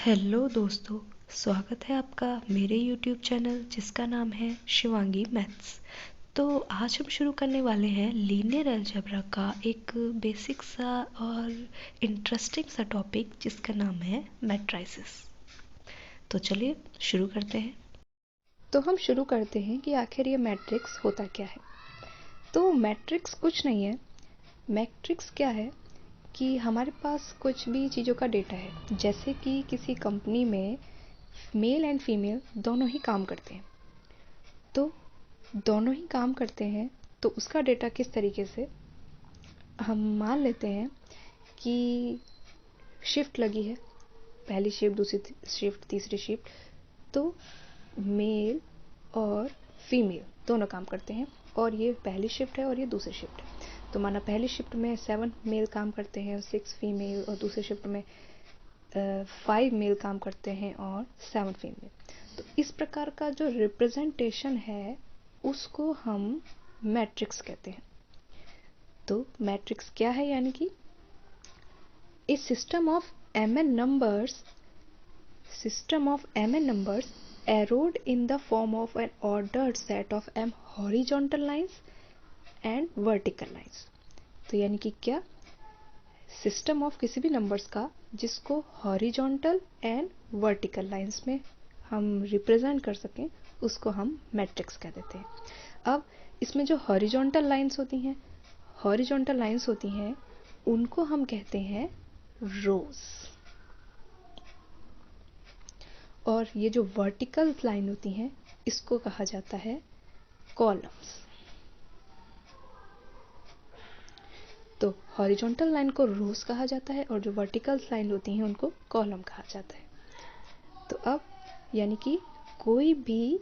Hello दोस्तों, स्वागत है आपका मेरे YouTube चैनल जिसका नाम है शिवांगी मैथ्स। तो आज हम शुरू करने वाले हैं लीनियर अलजेब्रा का एक बेसिक सा और इंटरेस्टिंग सा टॉपिक जिसका नाम है मैट्रिसेस। तो चलिए शुरू करते हैं। तो हम शुरू करते हैं कि आखिर ये मैट्रिक्स होता क्या है। तो मैट्रिक्स कुछ नहीं है। मैट्रिक्स क्या है कि हमारे पास कुछ भी चीज़ों का डेटा है, जैसे कि किसी कंपनी में मेल एंड फीमेल दोनों ही काम करते हैं। तो दोनों ही काम करते हैं तो उसका डेटा किस तरीके से, हम मान लेते हैं कि शिफ्ट लगी है, पहली शिफ्ट, दूसरी शिफ्ट, तीसरी शिफ्ट। तो मेल और फीमेल दोनों काम करते हैं और ये पहली शिफ्ट है और ये दूसरी शिफ्ट है। तो माना पहली शिफ्ट में 7 मेल काम करते हैं और 6 फीमेल, और दूसरी शिफ्ट में 5 मेल काम करते हैं और 7 फीमेल। तो इस प्रकार का जो रिप्रेजेंटेशन है उसको हम मैट्रिक्स कहते हैं। तो मैट्रिक्स क्या है, यानी कि a system of mn numbers arrayed in the form of an ordered set of m horizontal lines and vertical lines। तो यानी कि क्या, सिस्टम ऑफ किसी भी नंबर्स का जिसको हॉरिजॉन्टल एंड वर्टिकल लाइंस में हम रिप्रेजेंट कर सकें उसको हम मैट्रिक्स कह देते हैं। अब इसमें जो हॉरिजॉन्टल लाइंस होती हैं उनको हम कहते हैं रोज, और ये जो वर्टिकल लाइन होती हैं इसको कहा जाता है कॉलम्स। तो हॉरिजॉन्टल लाइन को रोज कहा जाता है और जो वर्टिकल लाइन होती हैं उनको कॉलम कहा जाता है। तो अब यानी कि कोई भी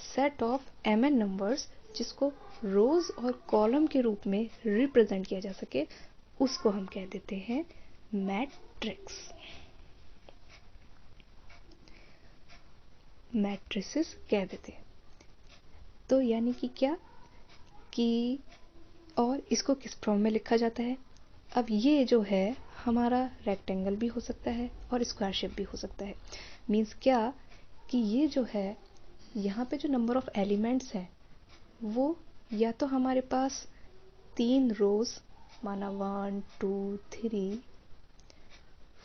सेट ऑफ mn नंबर्स जिसको रोज और कॉलम के रूप में रिप्रेजेंट किया जा सके उसको हम कह देते हैं मैट्रिक्स, मैट्रिसेस कह देते हैं। तो यानी कि क्या कि, और इसको किस फॉर्म में लिखा जाता है। अब ये जो है हमारा रेक्टेंगल भी हो सकता है और स्क्वायर शेप भी हो सकता है। मीन्स क्या कि ये जो है यहाँ पे जो नंबर ऑफ एलिमेंट्स हैं वो या तो हमारे पास 3 रोज, माना 1 2 3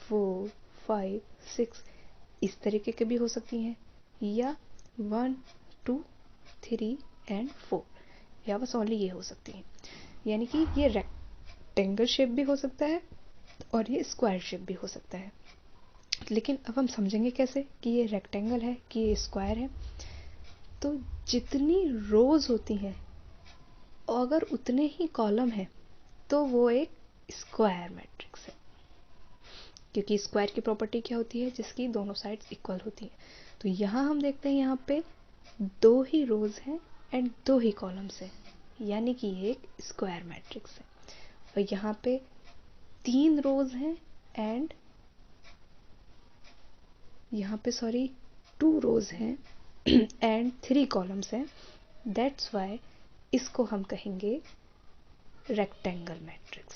4 5 6 इस तरीके के भी हो सकती हैं, या 1 2 3 एंड 4, या बस ओनली ये हो सकती हैं। यानी कि ये रेक्टेंगल शेप भी हो सकता है और ये स्क्वायर शेप भी हो सकता है। लेकिन अब हम समझेंगे कैसे कि ये रेक्टेंगल है कि ये स्क्वायर है। तो जितनी रोज होती हैं अगर उतने ही कॉलम हैं तो वो एक स्क्वायर मैट्रिक्स है, क्योंकि स्क्वायर की प्रॉपर्टी क्या होती है, जिसकी दोनों साइड्स इक्वल होती हैं। तो यहाँ हम देखते हैं यहाँ पे 2 ही रोज हैं एंड 2 ही कॉलम्स हैं, यानी कि ये एक स्क्वायर मैट्रिक्स है। और यहाँ पे 3 रोज हैं एंड यहाँ पे 2 रोज हैं एंड 3 कॉलम्स हैं। दैट्स वाई इसको हम कहेंगे रेक्टेंगल मैट्रिक्स।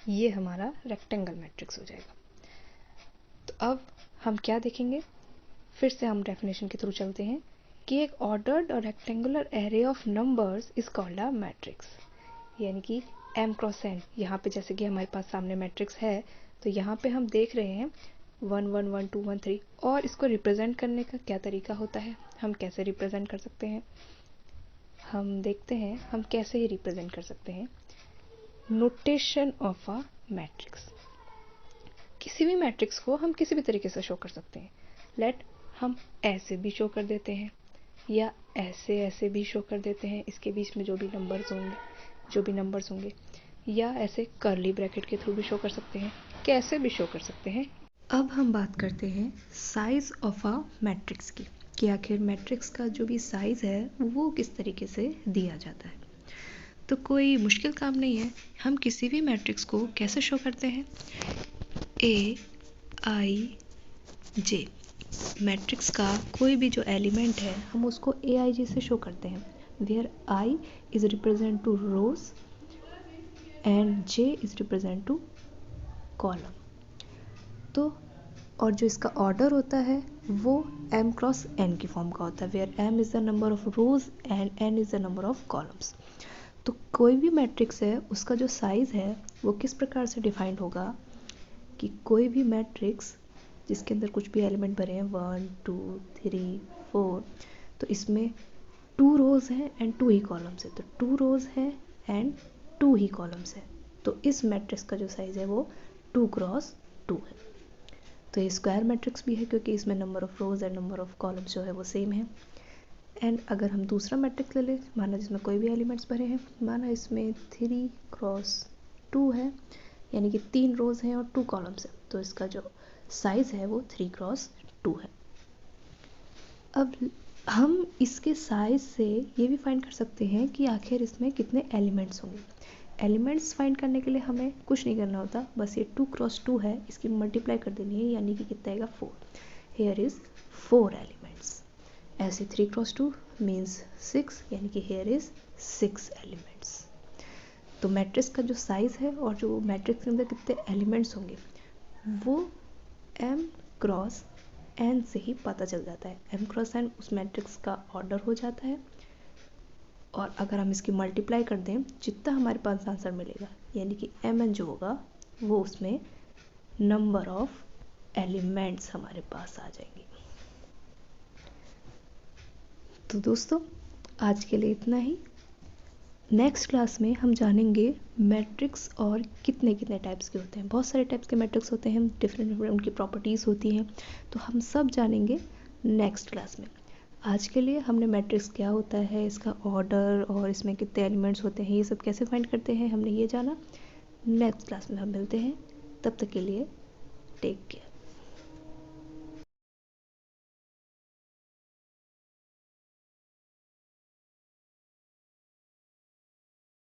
ये हमारा रेक्टेंगल मैट्रिक्स हो जाएगा। तो अब हम क्या देखेंगे, फिर से हम डेफिनेशन के थ्रू चलते हैं कि एक ऑर्डर्ड और rectangular array of numbers is called a matrix. यानी कि m क्रॉस n, यहाँ पे जैसे कि हमारे पास सामने मैट्रिक्स है तो यहाँ पे हम देख रहे हैं 1 1 1 2 1 3, और इसको रिप्रेजेंट करने का क्या तरीका होता है, हम कैसे रिप्रेजेंट कर सकते हैं, हम देखते हैं हम कैसे ही रिप्रेजेंट कर सकते हैं। नोटेशन ऑफ अ मैट्रिक्स, किसी भी मैट्रिक्स को हम किसी भी तरीके से शो कर सकते हैं। लेट हम ऐसे भी शो कर देते हैं या ऐसे भी शो कर देते हैं, इसके बीच में जो भी नंबर्स होंगे, या ऐसे कर्ली ब्रैकेट के थ्रू भी शो कर सकते हैं, कैसे भी शो कर सकते हैं। अब हम बात करते हैं साइज ऑफ अ मैट्रिक्स की, कि आखिर मैट्रिक्स का जो भी साइज है वो किस तरीके से दिया जाता है। तो कोई मुश्किल काम नहीं है, हम किसी भी मैट्रिक्स को कैसे शो करते हैं, ए आई जे, मैट्रिक्स का कोई भी जो एलिमेंट है हम उसको ए आई जे से शो करते हैं, where I is represent to rows and J is represent to column. तो और जो इसका ऑर्डर होता है वो m क्रॉस n की फॉर्म का होता है, where m is the number of rows and n is the number of columns. तो कोई भी मैट्रिक्स है उसका जो साइज़ है वो किस प्रकार से डिफाइंड होगा कि कोई भी मैट्रिक्स जिसके अंदर कुछ भी एलिमेंट भरे हैं 1 2 3 4, तो इसमें 2 रोज हैं एंड 2 ही कॉलम्स है, तो 2 रोज हैं एंड 2 ही कॉलम्स है, तो इस मैट्रिक्स का जो साइज़ है वो 2 क्रॉस 2 है। तो ये स्क्वायर मैट्रिक्स भी है क्योंकि इसमें number of rows and number of columns जो है वो सेम है। एंड अगर हम दूसरा मैट्रिक्स ले लें, माना जिसमें कोई भी एलिमेंट्स भरे हैं, माना इसमें 3 क्रॉस 2 है, यानी कि 3 रोज हैं और 2 कॉलम्स हैं, तो इसका जो साइज़ है वो 3 क्रॉस 2 है। अब हम इसके साइज़ से ये भी फाइंड कर सकते हैं कि आखिर इसमें कितने एलिमेंट्स होंगे। एलिमेंट्स फाइंड करने के लिए हमें कुछ नहीं करना होता, बस ये 2 क्रॉस 2 है, इसकी मल्टीप्लाई कर देनी है, यानी कि कितना आएगा 4। Here is 4 elements. ऐसे 3 क्रॉस 2 मीन्स 6, यानी कि हेयर इज़ 6 एलिमेंट्स। तो मैट्रिक्स का जो साइज़ है और जो मैट्रिक्स के अंदर कितने एलिमेंट्स होंगे वो m क्रॉस n से ही पता चल जाता है। m क्रॉस n उस मैट्रिक्स का ऑर्डर हो जाता है, और अगर हम इसकी मल्टीप्लाई कर दें जितना हमारे पास आंसर मिलेगा, यानी कि mn जो होगा वो उसमें नंबर ऑफ एलिमेंट्स हमारे पास आ जाएंगे। तो दोस्तों आज के लिए इतना ही। नेक्स्ट क्लास में हम जानेंगे मैट्रिक्स और कितने कितने टाइप्स के होते हैं। बहुत सारे टाइप्स के मैट्रिक्स होते हैं, डिफरेंट डिफरेंट उनकी प्रॉपर्टीज़ होती हैं, तो हम सब जानेंगे नेक्स्ट क्लास में। आज के लिए हमने मैट्रिक्स क्या होता है, इसका ऑर्डर और इसमें कितने एलिमेंट्स होते हैं, ये सब कैसे फाइंड करते हैं, हमने ये जाना। नेक्स्ट क्लास में हम मिलते हैं, तब तक के लिए टेक केयर।